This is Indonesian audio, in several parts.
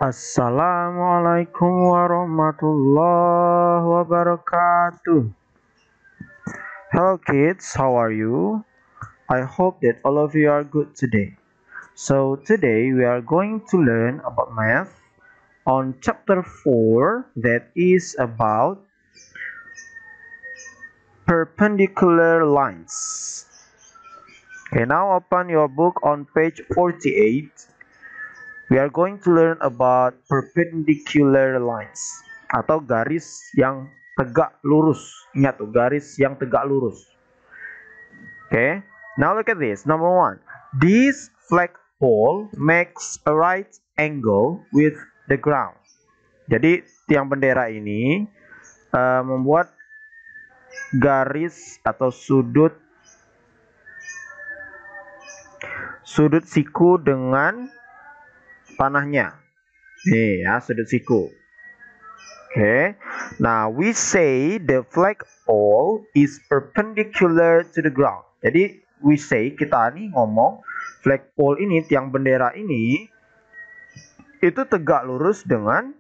Assalamualaikum warahmatullahi wabarakatuh. Hello kids, how are you? I hope that all of you are good today. So today we are going to learn about math on chapter 4 that is about perpendicular lines. Okay, now open your book on page 48. We are going to learn about perpendicular lines atau garis yang tegak lurus. Ingat tuh, garis yang tegak lurus. Okay, now look at this. Number one, this flagpole makes a right angle with the ground. Jadi tiang bendera ini membuat garis atau sudut siku dengan tanahnya. Nih ya, sudut siku. Okay. Now we say the flagpole is perpendicular to the ground. Jadi we say, kita nih ngomong flagpole ini, tiang bendera ini itu tegak lurus dengan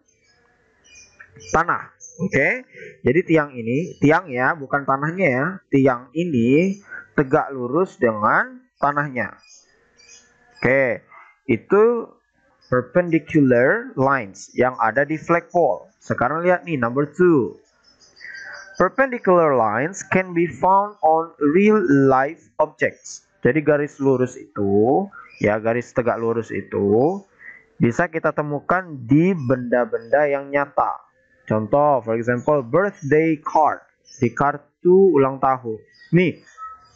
tanah. Oke. Okay. Jadi tiang ya, bukan tanahnya ya. Tiang ini tegak lurus dengan tanahnya. Oke. Okay. Itu perpendicular lines yang ada di flagpole. Sekarang lihat nih, number 2. Perpendicular lines can be found on real life objects. Jadi garis lurus itu, ya garis tegak lurus itu bisa kita temukan di benda-benda yang nyata. Contoh, for example, birthday card. Di kartu ulang tahun. Nih,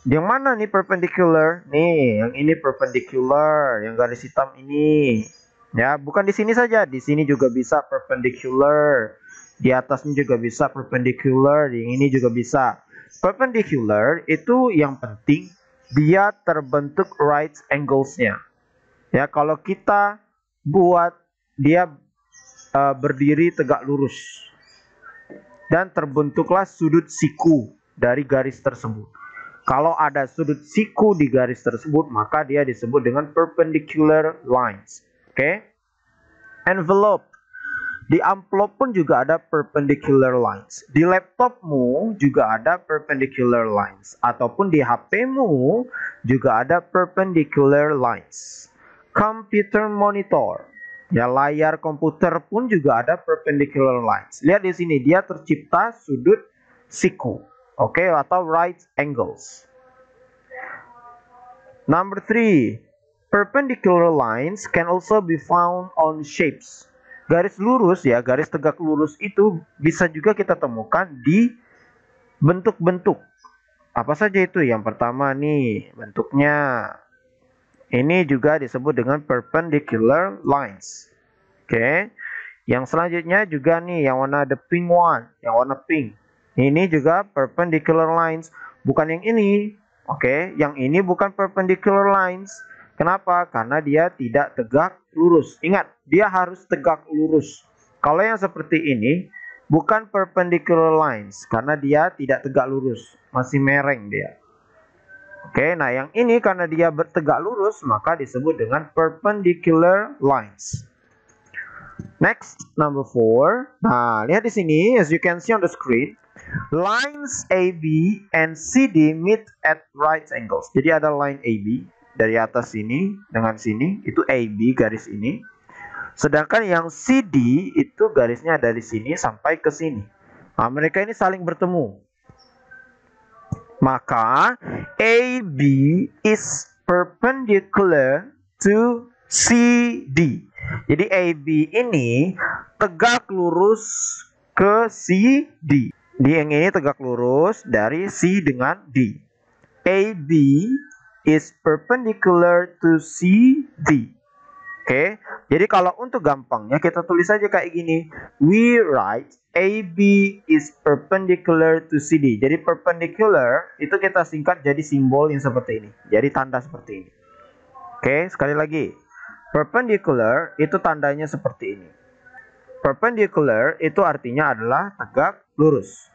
yang mana nih perpendicular? Nih, yang ini perpendicular, yang garis hitam ini. Ya, bukan di sini saja, di sini juga bisa perpendicular. Di atasnya juga bisa perpendicular, yang ini juga bisa. Perpendicular itu yang penting dia terbentuk right angles-nya. Ya, kalau kita buat dia berdiri tegak lurus dan terbentuklah sudut siku dari garis tersebut. Kalau ada sudut siku di garis tersebut, maka dia disebut dengan perpendicular lines. Oke. Envelope. Di amplop pun juga ada perpendicular lines. Di laptopmu juga ada perpendicular lines. Ataupun di HP-mu juga ada perpendicular lines. Computer monitor. Ya, layar komputer pun juga ada perpendicular lines. Lihat di sini, dia tercipta sudut siku. Oke, atau right angles. Number 3. Perpendicular lines can also be found on shapes. Garis lurus ya, garis tegak lurus itu bisa juga kita temukan di bentuk-bentuk. Apa saja itu? Yang pertama nih, bentuknya. Ini juga disebut dengan perpendicular lines. Oke. Yang selanjutnya juga nih, yang warna the pink one, yang warna pink. Ini juga perpendicular lines, bukan yang ini. Oke, yang ini bukan perpendicular lines. Kenapa? Karena dia tidak tegak lurus. Ingat, dia harus tegak lurus. Kalau yang seperti ini bukan perpendicular lines karena dia tidak tegak lurus, masih mereng dia. Oke, nah yang ini karena dia bertegak lurus maka disebut dengan perpendicular lines. Next, number 4. Nah, lihat di sini, as you can see on the screen, lines AB and CD meet at right angles. Jadi ada line AB dari atas sini dengan sini, itu AB garis ini. Sedangkan yang CD itu garisnya dari sini sampai ke sini. Nah, mereka ini saling bertemu. Maka AB is perpendicular to CD. Jadi AB ini tegak lurus ke CD. Yang ini tegak lurus dari C dengan D. AB is perpendicular to CD. Oke, jadi kalau untuk gampangnya kita tulis saja kayak gini. We write AB is perpendicular to CD. Jadi perpendicular itu kita singkat jadi simbol yang seperti ini. Jadi tanda seperti ini. Oke, sekali lagi. Perpendicular itu tandanya seperti ini. Perpendicular itu artinya adalah tegak lurus.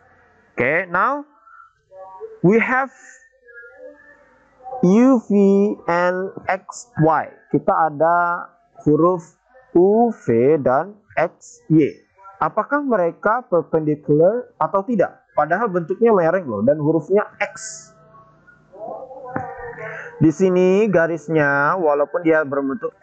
Oke, now we have U, V, and X, Y. Kita ada huruf U, V, dan X, Y. Apakah mereka perpendicular atau tidak? Padahal bentuknya lereng loh dan hurufnya X. Di sini garisnya walaupun dia berbentuk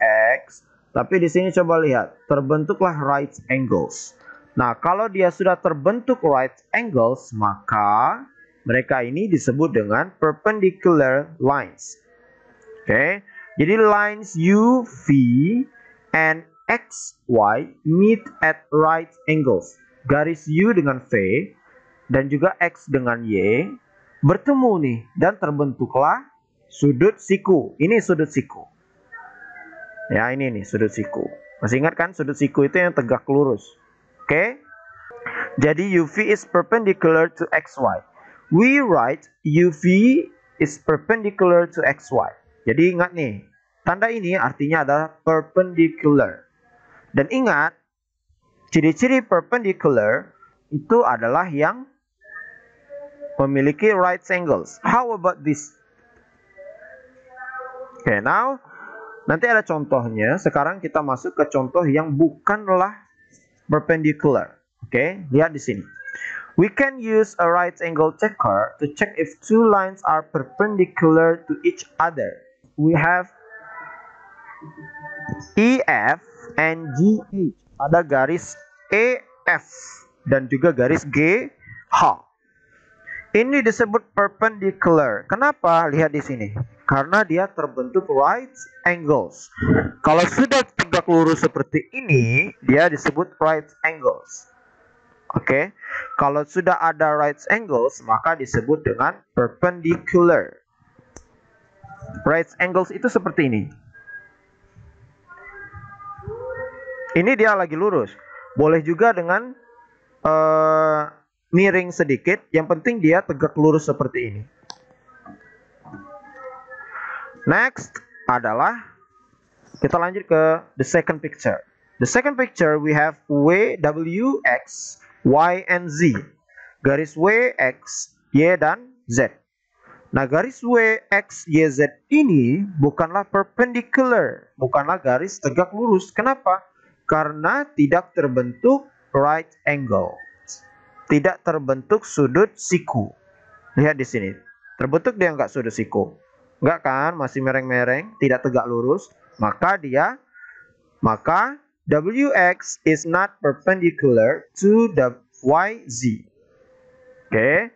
X, tapi di sini coba lihat, terbentuklah right angles. Nah, kalau dia sudah terbentuk right angles, maka mereka ini disebut dengan perpendicular lines. Oke. Jadi lines U, V, and X, Y meet at right angles. Garis U dengan V dan juga X dengan Y bertemu nih dan terbentuklah sudut siku. Ini sudut siku. Ya, ini nih sudut siku. Masih ingat kan sudut siku itu yang tegak lurus. Oke. Jadi UV is perpendicular to XY. We write UV is perpendicular to XY. Jadi ingat nih, tanda ini artinya adalah perpendicular. Dan ingat, ciri-ciri perpendicular itu adalah yang memiliki right angles. How about this? Oke, now nanti ada contohnya. Sekarang kita masuk ke contoh yang bukanlah perpendicular. Oke, lihat di sini. We can use a right angle checker to check if two lines are perpendicular to each other. We have EF and GH. Ada garis EF dan juga garis GH. Ini disebut perpendicular. Kenapa? Lihat di sini. Karena dia terbentuk right angles. Kalau sudah tegak lurus seperti ini, dia disebut right angles. Oke. Kalau sudah ada right angles, maka disebut dengan perpendicular. Right angles itu seperti ini. Ini dia lagi lurus. Boleh juga dengan miring sedikit. Yang penting dia tegak lurus seperti ini. Next adalah kita lanjut ke the second picture. The second picture we have W, W, X, Y, and Z. Garis W, X, Y, dan Z. Nah, garis W, X, Y, Z ini bukanlah perpendicular. Bukanlah garis tegak lurus. Kenapa? Karena tidak terbentuk right angle. Tidak terbentuk sudut siku. Lihat di sini. Terbentuk dia nggak sudut siku. Nggak kan? Masih mereng-mereng. Tidak tegak lurus. Maka WX is not perpendicular to the YZ. Oke.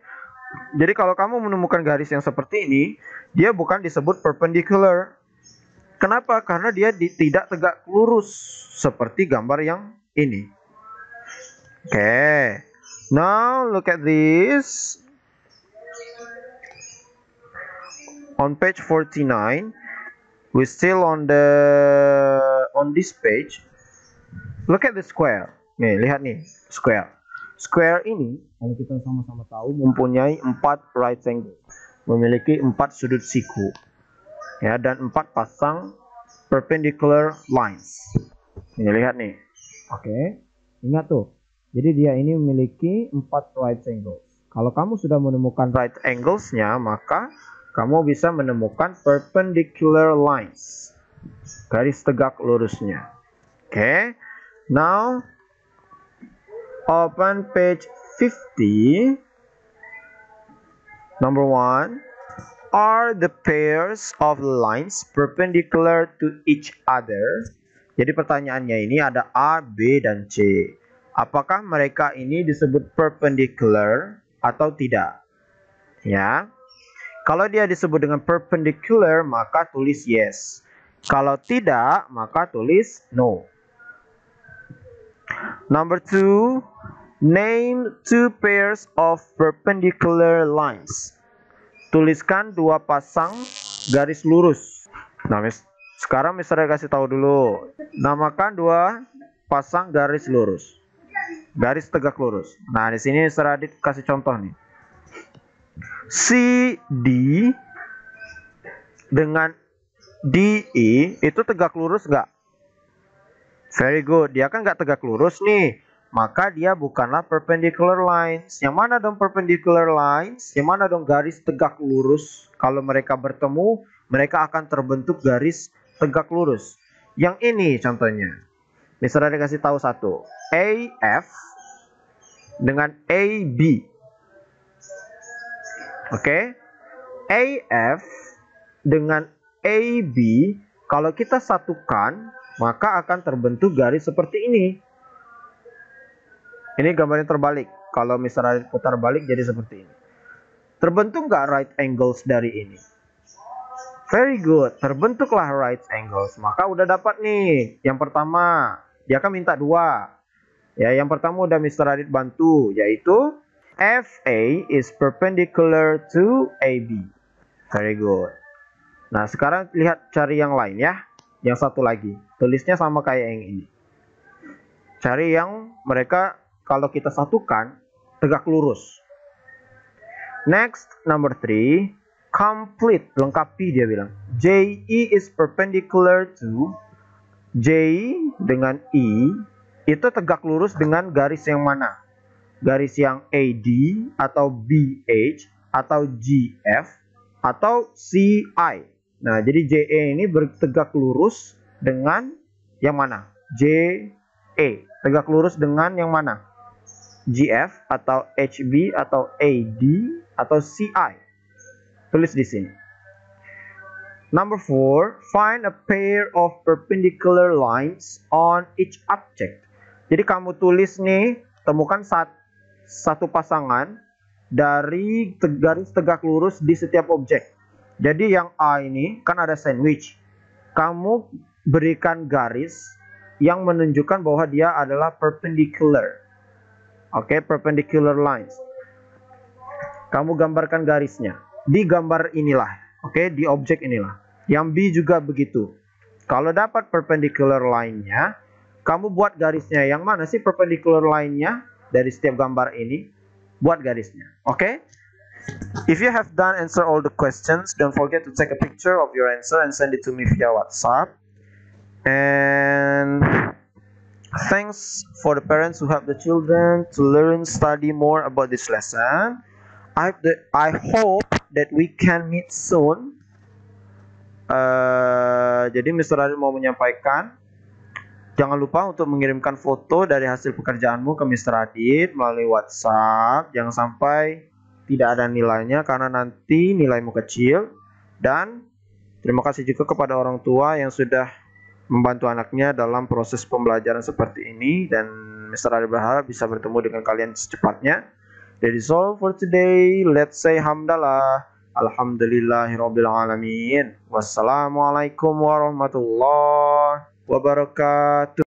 Jadi kalau kamu menemukan garis yang seperti ini, dia bukan disebut perpendicular. Kenapa? Karena dia tidak tegak lurus seperti gambar yang ini. Oke. Now look at this. On page 49, we still on this page. Look at the square. Nih, lihat nih, square. Square ini, kalau kita sama-sama tahu, mempunyai 4 right angle. Memiliki 4 sudut siku. Ya, dan 4 pasang perpendicular lines. Nih, lihat nih. Oke. Ingat tuh. Jadi dia ini memiliki 4 right angles. Kalau kamu sudah menemukan right angles-nya, maka kamu bisa menemukan perpendicular lines. Garis tegak lurusnya. Oke. Now open page 50. Number 1. Are the pairs of lines perpendicular to each other? Jadi pertanyaannya ini ada A, B, dan C. Apakah mereka ini disebut perpendicular atau tidak? Ya. Kalau dia disebut dengan perpendicular, maka tulis yes. Kalau tidak, maka tulis no. Number 2, name 2 pairs of perpendicular lines. Tuliskan 2 pasang garis lurus. Nah, sekarang Mister kasih tahu dulu. Namakan 2 pasang garis lurus. Garis tegak lurus. Nah, di sini Mister Adit kasih contoh nih. CD dengan DE itu tegak lurus nggak? Very good. Dia kan nggak tegak lurus nih. Maka dia bukanlah perpendicular lines. Yang mana dong perpendicular lines? Yang mana dong garis tegak lurus? Kalau mereka bertemu, mereka akan terbentuk garis tegak lurus. Yang ini contohnya. Mr. Adit kasih tahu satu. AF dengan AB. Oke. AF dengan AB kalau kita satukan maka akan terbentuk garis seperti ini. Ini gambarnya terbalik. Kalau Mr. Adit putar balik jadi seperti ini. Terbentuk nggak right angles dari ini? Very good. Terbentuklah right angles. Maka udah dapat nih. Yang pertama, dia kan minta 2. Ya, yang pertama udah Mr. Adit bantu, yaitu FA is perpendicular to AB. Very good. Nah, sekarang lihat cari yang lain ya. Yang satu lagi. Tulisnya sama kayak yang ini. Cari yang mereka kalau kita satukan tegak lurus. Next, number 3. Complete. Lengkapi dia bilang. JE is perpendicular to J dengan E. Itu tegak lurus dengan garis yang mana? Garis yang AD atau BH atau GF atau CI. Nah, jadi JE ini bertegak lurus dengan yang mana? JE. Tegak lurus dengan yang mana? GF atau HB atau AD atau CI. Tulis di sini. Number 4, find a pair of perpendicular lines on each object. Jadi kamu tulis nih, temukan satu pasangan dari garis tegak lurus di setiap objek. Jadi yang A ini kan ada sandwich. Kamu berikan garis yang menunjukkan bahwa dia adalah perpendicular. Oke, perpendicular lines. Kamu gambarkan garisnya di gambar inilah. Oke, di objek inilah. Yang B juga begitu. Kalau dapat perpendicular line-nya, kamu buat garisnya. Yang mana sih perpendicular line-nya dari setiap gambar ini? Buat garisnya. Oke? If you have done answer all the questions, don't forget to take a picture of your answer and send it to me via WhatsApp. And thanks for the parents who help the children to learn, study more about this lesson. I hope that we can meet soon. Jadi Mr. Adit mau menyampaikan, jangan lupa untuk mengirimkan foto dari hasil pekerjaanmu ke Mr. Adit melalui WhatsApp. Jangan sampai tidak ada nilainya karena nanti nilaimu kecil. Dan terima kasih juga kepada orang tua yang sudah membantu anaknya dalam proses pembelajaran seperti ini. Dan Mr. Adit berharap bisa bertemu dengan kalian secepatnya. That is all for today. Let's say hamdalah. Alhamdulillahirabbil alamin. Wassalamualaikum warahmatullahi wabarakatuh.